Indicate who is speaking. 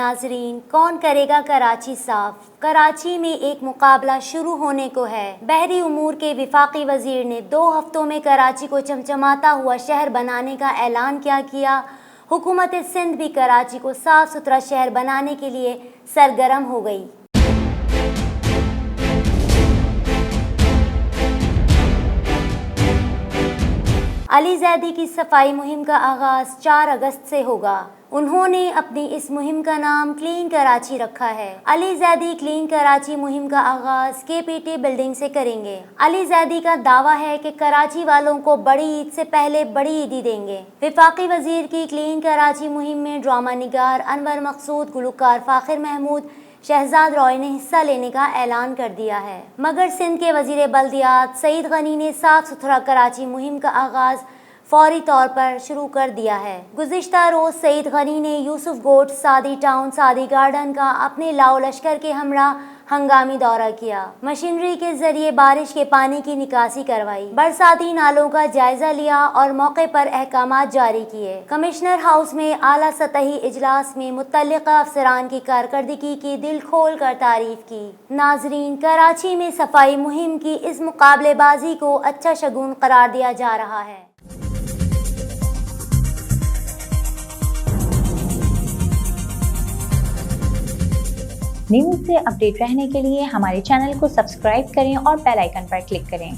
Speaker 1: नाजरीन, कौन करेगा कराची साफ। कराची में एक मुकाबला शुरू होने को है। बहरी उमूर के विफाकी वजीर ने 2 हफ्तों में कराची को चमचमाता हुआ शहर बनाने का ऐलान क्या किया। हुकूमत सिंध भी कराची को साफ सुथरा शहर बनाने के लिए सरगर्म हो गई। अली जैदी की सफाई मुहिम का आगाज 4 अगस्त से होगा। उन्होंने अपनी इस मुहिम का नाम क्लीन कराची रखा है। अली जैदी क्लीन कराची मुहिम का आगाज KPT बिल्डिंग से करेंगे। अली जैदी का दावा है कि कराची वालों को बड़ी ईद से पहले बड़ी ईदी देंगे। विफाकी वजीर की क्लीन कराची मुहिम में ड्रामा निगार अनवर मकसूद, गुलकार फाखिर महमूद, शहजाद रॉय ने हिस्सा लेने का ऐलान कर दिया है। मगर सिंध के वजीर बल्दियात सईद गनी ने साफ सुथरा कराची मुहिम का आगाज फौरी तौर पर शुरू कर दिया है। गुज़िश्ता रोज सईद गनी ने यूसुफ गोट, सादी टाउन, सादी गार्डन का अपने लाओ लश्कर के हमरा हंगामी दौरा किया। मशीनरी के जरिए बारिश के पानी की निकासी करवाई, बरसाती नालों का जायजा लिया और मौके पर अहकामात जारी किए। कमिश्नर हाउस में आला सतही इजलास में मुतल्लिका अफसरान की कारकर्दगी की दिल खोल कर तारीफ की। नाजरीन, कराची में सफाई मुहिम की इस मुकाबलेबाजी को अच्छा शगुन करार दिया जा रहा है।
Speaker 2: न्यूज़ से अपडेट रहने के लिए हमारे चैनल को सब्सक्राइब करें और बेल आइकन पर क्लिक करें।